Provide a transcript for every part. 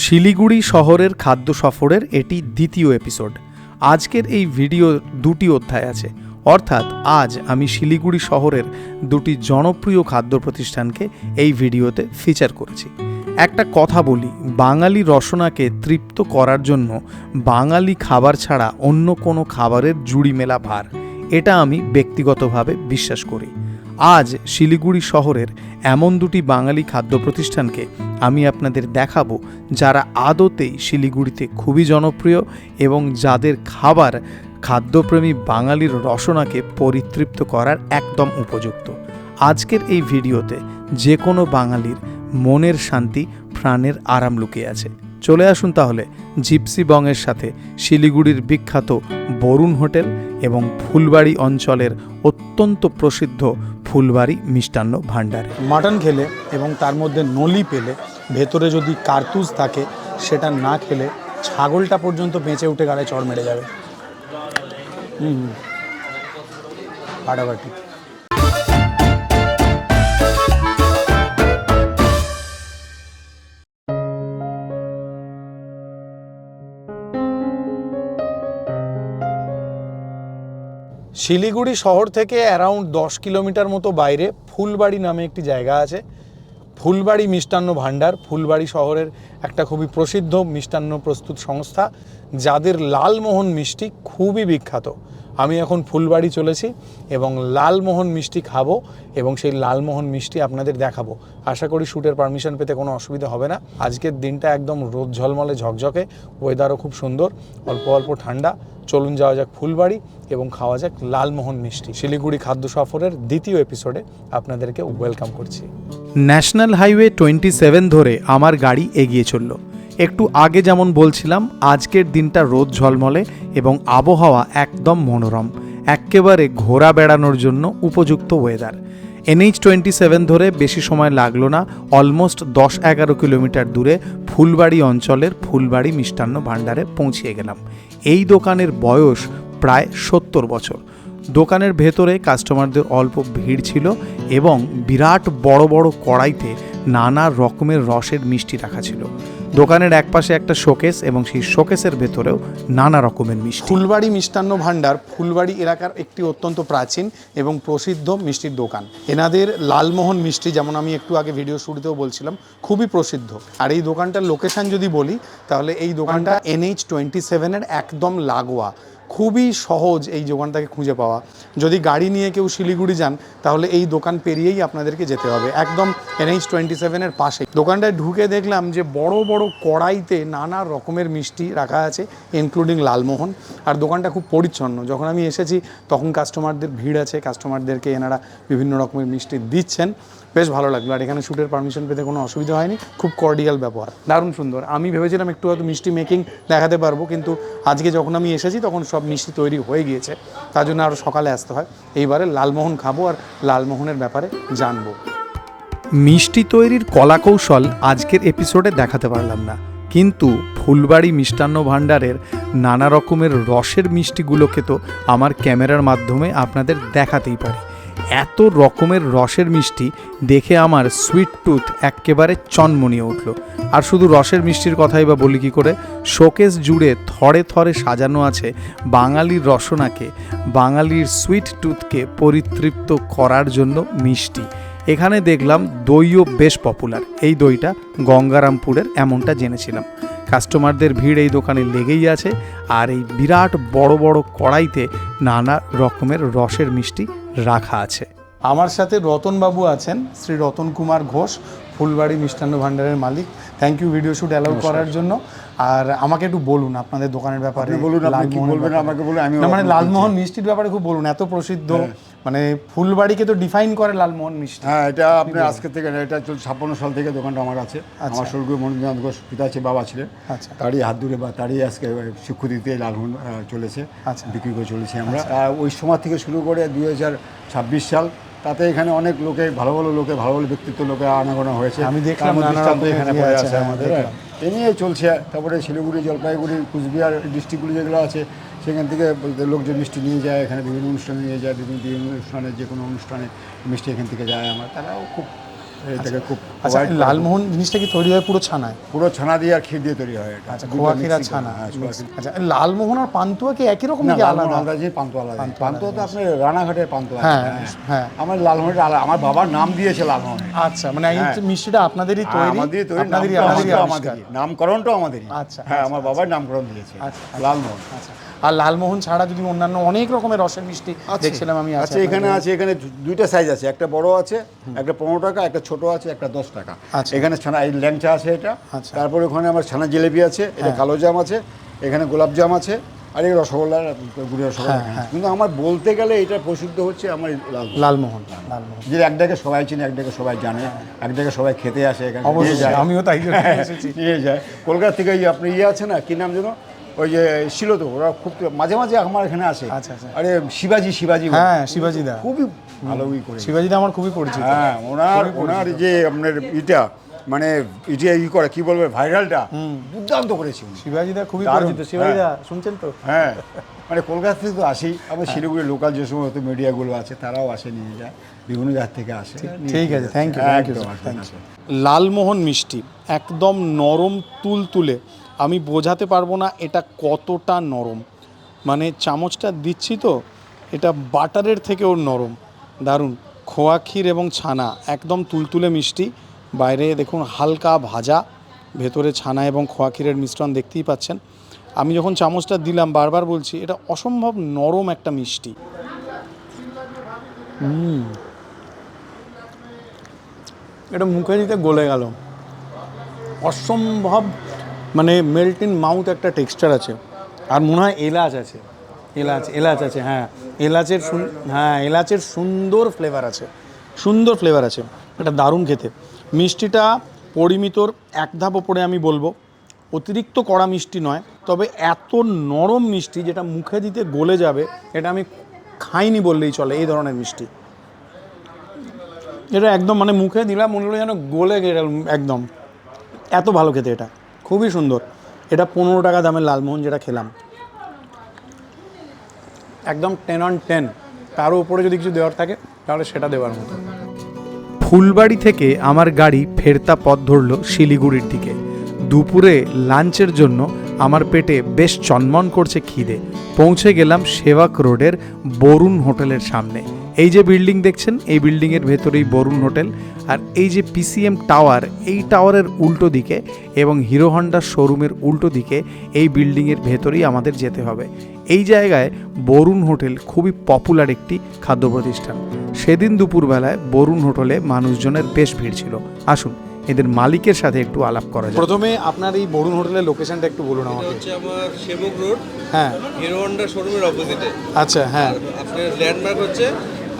শিলিগুড়ি শহরের খাদ্য সফরের এটি দ্বিতীয় এপিসোড। আজকের এই ভিডিও দুটি অধ্যায় আছে, অর্থাৎ আজ আমি শিলিগুড়ি শহরের দুটি জনপ্রিয় খাদ্য প্রতিষ্ঠানকে এই ভিডিওতে ফিচার করেছি। একটা কথা বলি, বাঙালি রসনাকে তৃপ্ত করার জন্য বাঙালি খাবার ছাড়া অন্য কোনো খাবারের জুড়ি মেলা ভার, এটা আমি ব্যক্তিগতভাবে বিশ্বাস করি। আজ শিলিগুড়ি শহরের এমন দুটি বাঙালি খাদ্য প্রতিষ্ঠানকে আমি আপনাদের দেখাবো যারা আদতেই শিলিগুড়িতে খুবই জনপ্রিয় এবং যাদের খাবার খাদ্যপ্রেমী বাঙালির রসনাকে পরিতৃপ্ত করার একদম উপযুক্ত। আজকের এই ভিডিওতে যে কোনো বাঙালির মনের শান্তি, প্রাণের আরাম লুকিয়ে আছে। চলে আসুন তাহলে জিপসি বংয়ের সাথে শিলিগুড়ির বিখ্যাত বরুণ হোটেল এবং ফুলবাড়ি অঞ্চলের অত্যন্ত প্রসিদ্ধ ফুলবাড়ি মিষ্টান্ন ভাণ্ডারে। মাটন খেলে এবং তার মধ্যে নলি পেলে, ভেতরে যদি কার্তুজ থাকে, সেটা না খেলে ছাগলটা পর্যন্ত বেঁচে উঠে গালে চড় মেরে যাবে। ফাটাফাটি। শিলিগুড়ি শহর থেকে অ্যারাউন্ড 10 কিলোমিটার মতো বাইরে ফুলবাড়ি নামে একটি জায়গা আছে। ফুলবাড়ি মিষ্টান্ন ভাণ্ডার ফুলবাড়ি শহরের একটা খুবই প্রসিদ্ধ মিষ্টান্ন প্রস্তুত সংস্থা, যাদের লালমোহন মিষ্টি খুবই বিখ্যাত। আমি এখন ফুলবাড়ি চলেছি এবং লালমোহন মিষ্টি খাবো এবং সেই লালমোহন মিষ্টি আপনাদের দেখাবো। আশা করি শ্যুটের পারমিশন পেতে কোনো অসুবিধা হবে না। আজকের দিনটা একদম রোদ ঝলমলে ঝকঝকে, ওয়েদারও খুব সুন্দর, অল্প অল্প ঠান্ডা। চলুন যাওয়া যাক ফুলবাড়ি এবং খাওয়া যাক লালমোহন মিষ্টি। শিলিগুড়ি খাদ্য সফরের দ্বিতীয় এপিসোডে আপনাদেরকে ওয়েলকাম করছি। ন্যাশনাল হাইওয়ে 27 ধরে আমার গাড়ি এগিয়ে চলল। একটু আগে যেমন বলছিলাম, আজকের দিনটা রোদ ঝলমলে এবং আবহাওয়া একদম মনোরম, একেবারে ঘোরা বেড়ানোর জন্য উপযুক্ত ওয়েদার। NH27 ধরে বেশি সময় লাগলো না, অলমোস্ট 10-11 কিলোমিটার দূরে ফুলবাড়ি অঞ্চলের ফুলবাড়ি মিষ্টান্ন ভাণ্ডারে পৌঁছিয়ে গেলাম। এই দোকানের বয়স প্রায় 70 বছর। দোকানের ভেতরে কাস্টমারদের অল্প ভিড় ছিল এবং বিরাট বড় বড় কড়াইতে নানা রকমের রসের মিষ্টি রাখা ছিল। দোকানের একপাশে একটা শোকেস এবং সেই শোকেসের ভেতরেও নানা রকমের মিষ্টি। ফুলবাড়ি মিষ্টান্ন ভাণ্ডার ফুলবাড়ি এলাকার একটি অত্যন্ত প্রাচীন এবং প্রসিদ্ধ মিষ্টির দোকান। এনাদের লালমোহন মিষ্টি, যেমন আমি একটু আগে ভিডিও শুরুতেও বলছিলাম, খুবই প্রসিদ্ধ। আর এই দোকানটার লোকেশান যদি বলি, তাহলে এই দোকানটা NH27-এর একদম লাগোয়া। খুবই সহজ এই দোকানটাকে খুঁজে পাওয়া। যদি গাড়ি নিয়ে কেউ শিলিগুড়ি যান, তাহলে এই দোকান পেরিয়েই আপনাদেরকে যেতে হবে, একদম NH27-এর পাশে। দোকানটায় ঢুকে দেখলাম যে বড় বড় কড়াইতে নানা রকমের মিষ্টি রাখা আছে, ইনক্লুডিং লালমোহন। আর দোকানটা খুব পরিচ্ছন্ন। যখন আমি এসেছি তখন কাস্টমারদের ভিড় আছে, কাস্টমারদেরকে এনারা বিভিন্ন রকমের মিষ্টি দিচ্ছেন। বেশ ভালো লাগলো। আর এখানে শ্যুটের পারমিশন পেতে কোনো অসুবিধা হয়নি, খুব কর্ডিয়াল ব্যবহার, দারুণ সুন্দর। আমি ভেবেছিলাম একটু হয়তো মিষ্টি মেকিং দেখাতে পারবো, কিন্তু আজকে যখন আমি এসেছি তখন সব মিষ্টি তৈরি হয়ে গিয়েছে, তার জন্য আরও সকালে আসতে হয়। এইবারে লালমোহন খাবো আর লালমোহনের ব্যাপারে জানবো। মিষ্টি তৈরির কলাকৌশল আজকের এপিসোডে দেখাতে পারলাম না, কিন্তু ফুলবাড়ি মিষ্টান্ন ভাণ্ডারের নানা রকমের রসের মিষ্টিগুলোকে তো আমার ক্যামেরার মাধ্যমে আপনাদের দেখাতেই পারি। এত রকমের রসের মিষ্টি দেখে আমার সুইট টুথ একেবারে চনমনিয়ে উঠল। আর শুধু রসের মিষ্টির কথাই বা বলি কী করে, শোকেস জুড়ে থরে থরে সাজানো আছে বাঙালির রসনাকে, বাঙালির সুইট টুথকে পরিতৃপ্ত করার জন্য মিষ্টি। এখানে দেখলাম দইও বেশ পপুলার। এই দইটা গঙ্গারামপুরের, এমনটা জেনেছিলাম। কাস্টমারদের ভিড় এই দোকানে লেগেই আছে। আর এই বিরাট বড় বড় কড়াইতে নানা রকমের রসের মিষ্টি রাখা আছে। আমার সাথে রতনবাবু আছেন, শ্রী রতন কুমার ঘোষ, ফুলবাড়ি মিষ্টান্ন ভাণ্ডারের মালিক। Thank you video shoot allow করার জন্য। আর আমাকে একটু বলুন আপনাদের দোকানের ব্যাপারে। বলুন, আপনি কি বলবেন আমাকে বলুন। আমি মানে লালমোহন মিষ্টির ব্যাপারে খুব বলুন, এত প্রসিদ্ধ। মানে ফুলবাড়িকে তো ডিফাইন করে লালমোহন মিষ্টি। হ্যাঁ, এটা আপনার আজকে থেকে, এটা 56 সাল থেকে দোকানটা আমার আছে। আমার স্বর্গীয় মনোনীত ঘোষ পিতা আছে, বাবা ছিলেন। আচ্ছা। তারই হাত ধরে বা তারই আজকে স্বীকৃতিতে লালমোহন চলেছে, বিক্রি করে চলেছি আমরা। ওই সময় থেকে শুরু করে 2026 সাল, তাতে এখানে অনেক লোকে, ভালো ভালো লোকে, ভালো ভালো ব্যক্তিত্ব লোকে আনাগোনা হয়েছে। আমি দেখলাম এখানে পড়ে আছে আমাদের, এ নিয়ে চলছে। তারপরে শিলিগুড়ি, জলপাইগুড়ি, কুচবিহার ডিস্ট্রিক্টগুলো যেগুলো আছে, সেখান থেকে লোকজন মিষ্টি নিয়ে যায়, এখানে বিভিন্ন অনুষ্ঠানে নিয়ে যায়, বিভিন্ন অনুষ্ঠানে, যে কোনো অনুষ্ঠানে মিষ্টি এখান থেকে যায় আমার। তারাও খুব এটাকে খুব আচ্ছা, লালমোহন জিনিসটা কি তৈরি হয় পুরো ছানায়? পুরো ছানা দিয়ে আর ক্ষীর দিয়ে তৈরি হয় এটা। আচ্ছা, খোয়া ক্ষীর আর ছানা। আচ্ছা, লালমোহন আর পান্তুয়া কি একই রকম নাকি আলাদা? আলাদা, যে পান্তুয়া আলাদা। পান্তুয়া তো আপনি রানাঘাটের পান্তুয়া। হ্যাঁ হ্যাঁ। আমার লালমোহনটা আলাদা, আমার বাবার নাম দিয়েছে লালমোহন। আচ্ছা, মানে এই মিষ্টিটা আপনাদেরই তৈরি? আমাদেরই তৈরি, আমাদেরই নামকরণটাও আমাদেরই। আচ্ছা, হ্যাঁ, আমার বাবার নামকরণ দিয়েছে লালমোহন। আচ্ছা, আর লালমোহন ছাড়া যদি অন্যান্য অনেক রকমের রসের মিষ্টি দেখছিলাম আমি। আচ্ছা, এখানে দুইটা সাইজ আছে, একটা বড় আছে, একটা 15 টাকা, একটা ছোট আছে, একটা 10 টাকা। এখানে ছানা, এই ল্যাংচা আছে এটা, তারপরে ওখানে আমার ছানা জিলেবি আছে, এটা কালো জাম আছে, এখানে গোলাপ জাম আছে, আর এই রসগোল্লা, গুড়ি রসগোল্লা। কিন্তু আমার বলতে গেলে এটা প্রসিদ্ধ হচ্ছে আমার লালমোহন। যে এক ডাকে সবাই চিনে, এক ডাকে সবাই জানে, এক ডাকে সবাই খেতে আসে এখানে, নিয়ে যায়। আমিও তাই এসেছি, নিয়ে যায়। কলকাতা থেকে আপনি আছে না, কি নাম যেন, ওই যে ছিল তো, ওরা খুব মাঝে মাঝে আমার এখানে আসে। আচ্ছা আচ্ছা। আরে শিবাজি। হ্যাঁ, শিবাজিদা খুবই ভালোই করে। শিবাজিদা আমার খুবই পরিচিত। হ্যাঁ, ওনার যে আপনার এটা মানে এটা করে কি বলবে, ভাইরালটা দুর্দান্ত করেছি। শিবাজিদা খুবই পরিচিত। শিবাজিদা শুনছেন তো? হ্যাঁ, মানে কলকাতা থেকে তো আসেই, আমার শিলিগুড়ির লোকাল যে সমস্ত মিডিয়াগুলো আছে তারাও আসে, নিয়ে যায়, বিভিন্ন জায়গা থেকে আসে। ঠিক আছে, থ্যাংক ইউ। লালমোহন মিষ্টি একদম নরম তুলতুলে, আমি বোঝাতে পারবো না এটা কতটা নরম। মানে চামচটা দিচ্ছি তো, এটা বাটারের থেকেও নরম, দারুণ। খোয়া ক্ষীর এবং ছানা একদম তুলতুলে মিষ্টি, বাইরে দেখুন হালকা ভাজা, ভেতরে ছানা এবং খোয়া ক্ষীরের মিশ্রণ দেখতেই পাচ্ছেন। আমি যখন চামচটা দিলাম, বারবার বলছি, এটা অসম্ভব নরম একটা মিষ্টি। এটা মুখে দিতে গলে গেল, অসম্ভব, মানে মেল্ট ইন মাউথ একটা টেক্সচার আছে। আর মনে হয় এলাচ আছে, এলাচ আছে। হ্যাঁ, এলাচের সুন্দর ফ্লেভার আছে, এটা দারুণ খেতে। মিষ্টিটা পরিমিতর এক ধাপ ওপরে আমি বলবো, অতিরিক্ত কড়া মিষ্টি নয়, তবে এত নরম মিষ্টি যেটা মুখে দিতে গলে যাবে, এটা আমি খাইনি বললেই চলে। এই ধরনের মিষ্টি এটা একদম, মানে মুখে দিলাম মনে হলো যেন গলে গেল একদম, এত ভালো খেতে। এটা খুবই সুন্দর। এটা 15 টাকা দামের লালমোহন যেটা খেলাম, একদম 10 on 10। তারও উপরে যদি কিছু দেওয়ার থাকে তাহলে সেটা দেওয়ার মতো। ফুলবাড়ি থেকে আমার গাড়ি ফেরতা পথ ধরল শিলিগুড়ির দিকে। দুপুরে লাঞ্চের জন্য আমার পেটে বেশ চনমন করছে খিদে। পৌঁছে গেলাম সেবাক রোডের বরুণ হোটেলের সামনে। এই যে বিল্ডিং দেখছেন, এই বিল্ডিংয়ের ভেতরেই বরুণ হোটেল। আর এই যে পিসিএম টাওয়ার, এই টাওয়ারের উল্টো দিকে এবং হিরো হন্ডার শোরুমের উল্টো দিকে এই বিল্ডিংয়ের ভেতরেই আমাদের যেতে হবে। এই জায়গায় বরুণ হোটেল খুবই পপুলার একটি খাদ্য প্রতিষ্ঠান। সেদিন দুপুরবেলায় বরুণ হোটেলে মানুষজনের বেশ ভিড় ছিল। আসুন এদের মালিকের সাথে একটু আলাপ করা যায়। প্রথমে আপনার এই বরুণ হোটেলের লোকেশনটা একটু বলুন আমাকে। হচ্ছে আমার সেবক রোড, হ্যাঁ, হিরো হন্ডা শোরুমের অপোজিটে। আচ্ছা, হ্যাঁ, আপনার ল্যান্ডমার্ক হচ্ছে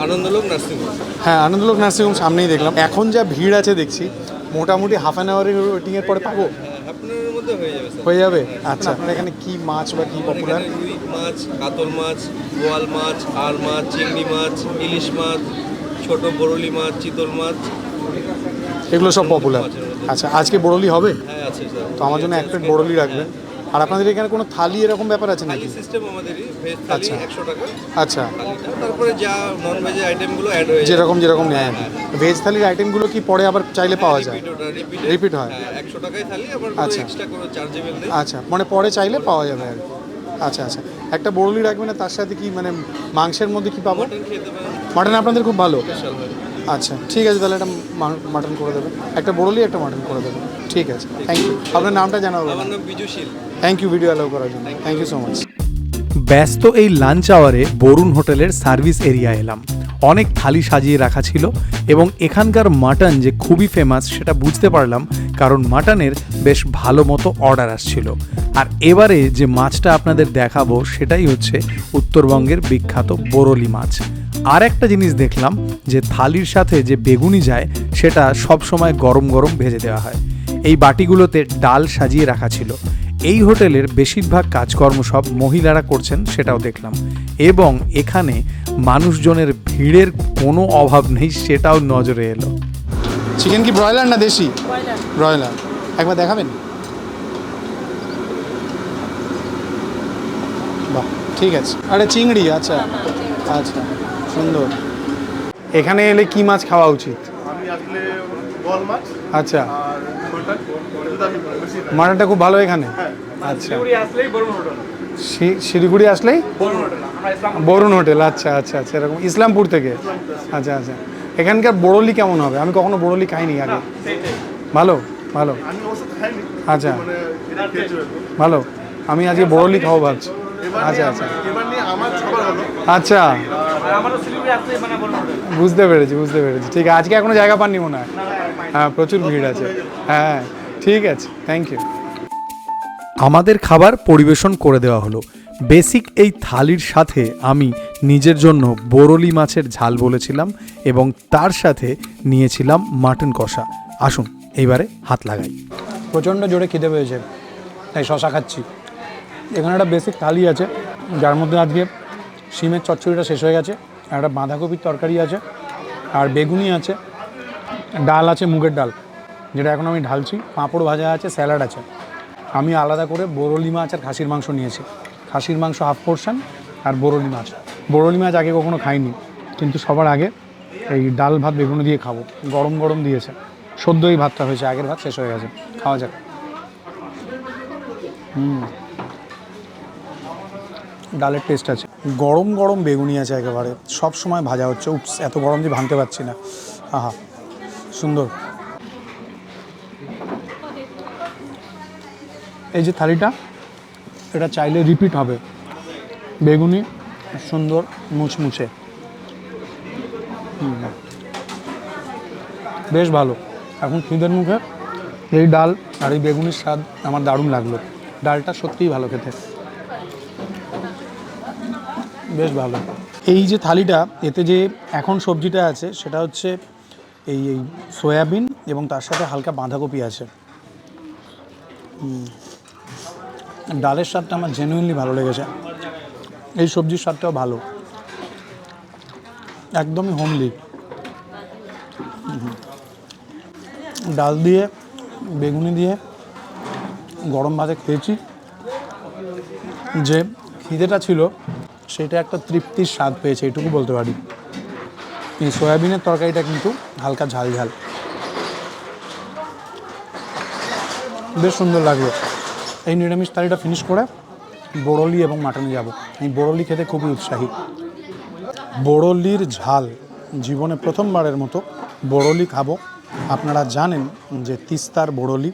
আনন্দলোক নার্সিংহোম। হ্যাঁ, আনন্দলোক নার্সিংহোম সামনেই দেখলাম। এখন যা ভিড় আছে দেখছি, মোটামুটি হাফ অ্যান আওয়ারের ওয়েটিংয়ের পরে পাবো, আপনার মধ্যে হয়ে যাবে স্যার। হয়ে যাবে। আচ্ছা, আপনার এখানে কি মাছ বা কি পপুলার? রুই মাছ, কাতল মাছ, বোয়াল মাছ, আর মাছ, চিংড়ি মাছ, ইলিশ মাছ, ছোট বরলি মাছ, চিতল মাছ, এগুলো সব পপুলার। আচ্ছা, আজকে বড়লি হবে? হ্যাঁ আছে স্যার। তো আমার জন্য এক প্লেট বড়লি রাখবেন। আর আপনাদের এখানে কোনো থালি এরকম ব্যাপার আছে নাকি? সিস্টেম আমাদেরই, ভেজ থালি আচ্ছা। 100 টাকা আচ্ছা, থালিটা, তারপরে যা নন ভেজের আইটেমগুলো অ্যাড হয়ে যায়। যেরকম নেয়। ভেজ থালির আইটেমগুলো কি পরে আবার চাইলে পাওয়া যায়? রিপিট হয়? 100 টাকায় থালি, আবার আচ্ছা। এক্সট্রা কোনো চার্জেবল নেই। আচ্ছা, মানে পরে চাইলে পাওয়া যাবে আর কি। আচ্ছা আচ্ছা, একটা বড়লি রাখবেন। তার সাথে কি মানে মাংসের মধ্যে কি পাবো? মটন খেতে পারেন, মাটন আপনাদের খুব ভালো। স্পেশাল হয়। আচ্ছা, ঠিক আছে, তাহলে একটা মাটন করে দেবেন, একটা বড়লি, একটা মাটন করে দেবেন। ঠিক আছে, থ্যাংক ইউ। আপনার নামটা জানাবো। আমার নাম বিজুশীল। থ্যাংক ইউ ভিডিও অ্যালাউ করার জন্য, থ্যাংক ইউ সো মাচ। ব্যস্ত এই লাঞ্চ আওয়ারে বরুণ হোটেলের সার্ভিস এরিয়া এলাম। অনেক থালি সাজিয়ে রাখা ছিল এবং এখানকার মাটন যে খুবই ফেমাস সেটা বুঝতে পারলাম, কারণ মাটনের বেশ ভালো মতো অর্ডার আসছিল। আর এবারে যে মাছটা আপনাদের দেখাবো সেটাই হচ্ছে উত্তরবঙ্গের বিখ্যাত বরলি মাছ। আর একটা জিনিস দেখলাম যে থালির সাথে যে বেগুনি যায় সেটা সব সময় গরম গরম ভেজে দেওয়া হয়। এই বাটিগুলোতে ডাল সাজিয়ে রাখা ছিল। এই হোটেলের বেশিরভাগ কাজকর্ম সব মহিলারা করছেন, সেটাও দেখলাম। এবং এখানে মানুষজনের ভিড়ের কোনো অভাব নেই, সেটাও নজরে এলো। চিকেন কি ব্রয়লার না দেশি? ব্রয়লার। একবার দেখাবেন? বাহ, ঠিক আছে। আরে চিংড়ি, আচ্ছা আচ্ছা, সুন্দর। এখানে এলে কি মাছ খাওয়া উচিত? আমি আসলে বোয়াল মাছ আচ্ছা, আর মাটন একটু দামি পড়ে, বেশি দামি। মাটনটা খুব ভালো এখানে। আচ্ছা, শিলিগুড়ি আসলেই বরুণ হোটেল। আচ্ছা আচ্ছা আচ্ছা, এরকম ইসলামপুর থেকে। আচ্ছা আচ্ছা, এখানকার বড়লি কেমন হবে? আমি কখনো বড়লি খাইনি আগে। ভালো ভালো, আমি অবশ্য খাইনি, আচ্ছা মানে এটা খেয়েছি হয়তো। ভালো। আমি আজকে বড়লি খাবো ভাবছি। আচ্ছা আচ্ছা এবার নিয়ে আমার খাবার হলো আচ্ছা, বুঝতে পেরেছি বুঝতে পেরেছি। ঠিক আছে, আজকে এখনো জায়গা পাননি মনে হয়। হ্যাঁ, প্রচুর ভিড় আছে। হ্যাঁ ঠিক আছে, থ্যাংক ইউ। আমাদের খাবার পরিবেশন করে দেওয়া হলো। বেসিক এই থালির সাথে আমি নিজের জন্য বরলি মাছের ঝাল বলেছিলাম এবং তার সাথে নিয়েছিলাম মাটন কষা। আসুন এইবারে হাত লাগাই। প্রচণ্ড জোরে খিদে পেয়েছে, তাই শশা খাচ্ছি। এখানে একটা বেসিক থালি আছে, যার মধ্যে আজকে শিমের চচ্চড়িটা শেষ হয়ে গেছে, একটা বাঁধাকপির তরকারি আছে, আর বেগুনি আছে, ডাল আছে মুগের ডাল, যেটা এখন আমি ঢালছি, পাঁপড় ভাজা আছে, স্যালাড আছে। আমি আলাদা করে বরলি মাছ আর খাসির মাংস নিয়েছি। খাসির মাংস হাফ পোর্শন আর বরলি মাছ। বরলি মাছ আগে কখনো খাইনি, কিন্তু সবার আগে এই ডাল ভাত বেগুনি দিয়ে খাবো। গরম গরম দিয়েছে, সদ্যই ভাতটা হয়েছে, আগের ভাত শেষ হয়ে গেছে। খাওয়া যাক। ডালের টেস্ট আছে, গরম গরম বেগুনি আছে একেবারে, সব সময় ভাজা হচ্ছে। উপস, এত গরম যে ভাঙতে পারছি না। আহা, সুন্দর। এই যে থালিটা, এটা চাইলে রিপিট হবে। বেগুনি সুন্দর মুচমুচে, বেশ ভালো। এখন খিদের মুখে এই ডাল আর এই বেগুনির স্বাদ আমার দারুণ লাগলো। ডালটা সত্যিই ভালো খেতে, বেশ ভালো। এই যে থালিটা, এতে যে এখন সবজিটা আছে সেটা হচ্ছে এই এই সয়াবিন এবং তার সাথে হালকা বাঁধাকপি আছে। ডালের স্বাদটা আমার জেনুইনলি ভালো লেগেছে। এই সবজির স্বাদটাও ভালো, একদমই হোমলি। ডাল দিয়ে বেগুনি দিয়ে গরম ভাতে খেয়েছি, যে খিদেটা ছিল সেটা একটা তৃপ্তির স্বাদ পেয়েছে, এটুকু বলতে পারি। এই সয়াবিনের তরকারিটা কিন্তু হালকা ঝাল ঝাল, বেশ সুন্দর লাগলো। এই নিরামিষ থালিটা ফিনিশ করে বড়লি এবং মাটনে যাব। এই বড়লি খেতে খুবই উৎসাহী। বড়লির ঝাল, জীবনে প্রথমবারের মতো বড়লি খাবো। আপনারা জানেন যে তিস্তার বড়লি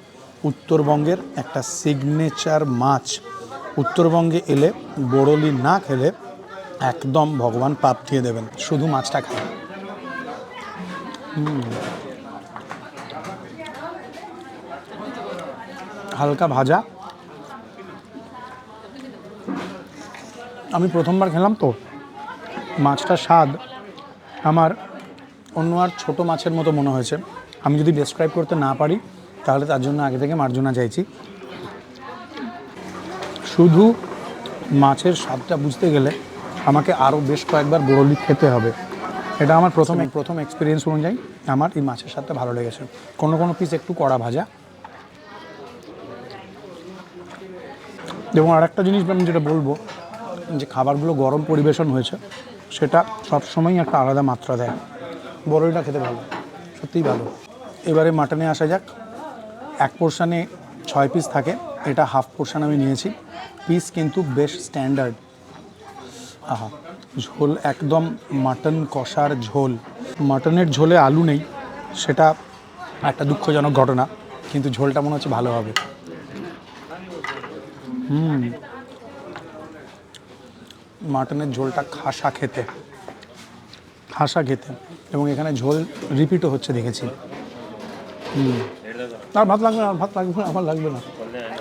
উত্তরবঙ্গের একটা সিগনেচার মাছ। উত্তরবঙ্গে এলে বড়লি না খেলে একদম ভগবান পাপ দিয়ে দেবেন। শুধু মাছটা খায়। হালকা ভাজা, আমি প্রথমবার খেলাম তো, মাছটার স্বাদ আমার অন্য আর ছোটো মাছের মতো মনে হয়েছে। আমি যদি ডেসক্রাইব করতে না পারি তাহলে তার জন্য আগে থেকে মার্জনা চাইছি। শুধু মাছের স্বাদটা বুঝতে গেলে আমাকে আরও বেশ কয়েকবার বড়লি খেতে হবে। এটা আমার প্রথম এক্সপিরিয়েন্স অনুযায়ী আমার এই মাছের স্বাদটা ভালো লেগেছে। কোনো কোনো পিস একটু কড়া ভাজা। এবং আরেকটা জিনিস আমি যেটা বলবো, যে খাবারগুলো গরম পরিবেশন হয়েছে সেটা সবসময়ই একটা আলাদা মাত্রা দেয়। বড়লিটা খেতে ভালো, সত্যিই ভালো। এবারে মাটনে আসা যাক। এক পোর্শানে 6 পিস থাকে, এটা হাফ পোর্শান আমি নিয়েছি। পিস কিন্তু বেশ স্ট্যান্ডার্ড। আহা, ঝোল একদম মাটন কষার ঝোল। মাটনের ঝোলে আলু নেই, সেটা একটা দুঃখজনক ঘটনা, কিন্তু ঝোলটা মনে হচ্ছে ভালো হবে। মাটনের ঝোলটা খাসা খেতে, এবং এখানে ঝোল রিপিটও হচ্ছে দেখেছি। আর ভাত লাগবে না, আমার লাগবে না।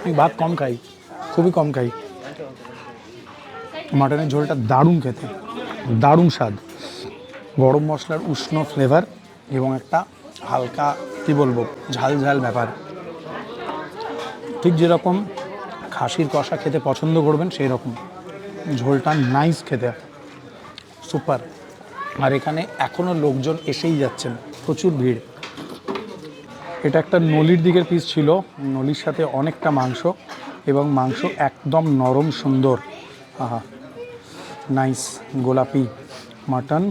আমি ভাত কম খাই, খুবই কম খাই। মাটনের ঝোলটা দারুণ খেতে, দারুণ স্বাদ। গরম মশলার উষ্ণ ফ্লেভার এবং একটা হালকা কী বলবো ঝাল ঝাল ব্যাপার। ঠিক যেরকম খাসির কষা খেতে পছন্দ করবেন সেই রকম। ঝোলটা নাইস খেতে, সুপার। আর এখানে এখনও লোকজন এসেই যাচ্ছেন, প্রচুর ভিড়। এটা একটা নলির দিকের পিস ছিল, নলির সাথে অনেকটা মাংস, এবং মাংস একদম নরম সুন্দর। আহা, নাইস গোলাপি মাটন।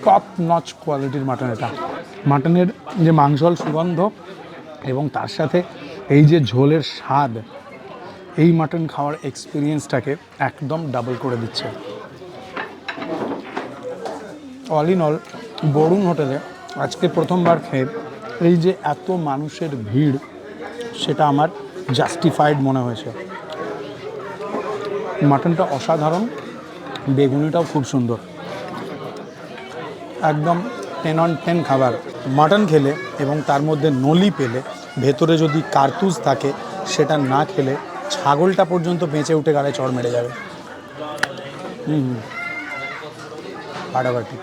টপ নচ কোয়ালিটির মাটন এটা। মাটনের যে মাংসল সুগন্ধ এবং তার সাথে এই যে ঝোলের স্বাদ, এই মাটন খাওয়ার এক্সপিরিয়েন্সটাকে একদম ডাবল করে দিচ্ছে। অল ইন অল বরুণ হোটেলে আজকে প্রথমবার খেয়ে এই যে এত মানুষের ভিড়, সেটা আমার জাস্টিফাইড মনে হয়েছে। মাটনটা অসাধারণ, বেগুনিটাও খুব সুন্দর, একদম 10 on 10 খাবার। মাটন খেলে এবং তার মধ্যে নলি পেলে, ভেতরে যদি কার্তুজ থাকে, সেটা না খেলে ছাগলটা পর্যন্ত বেঁচে উঠে গালে চড় মেরে যাবে। ফাটাফাটি।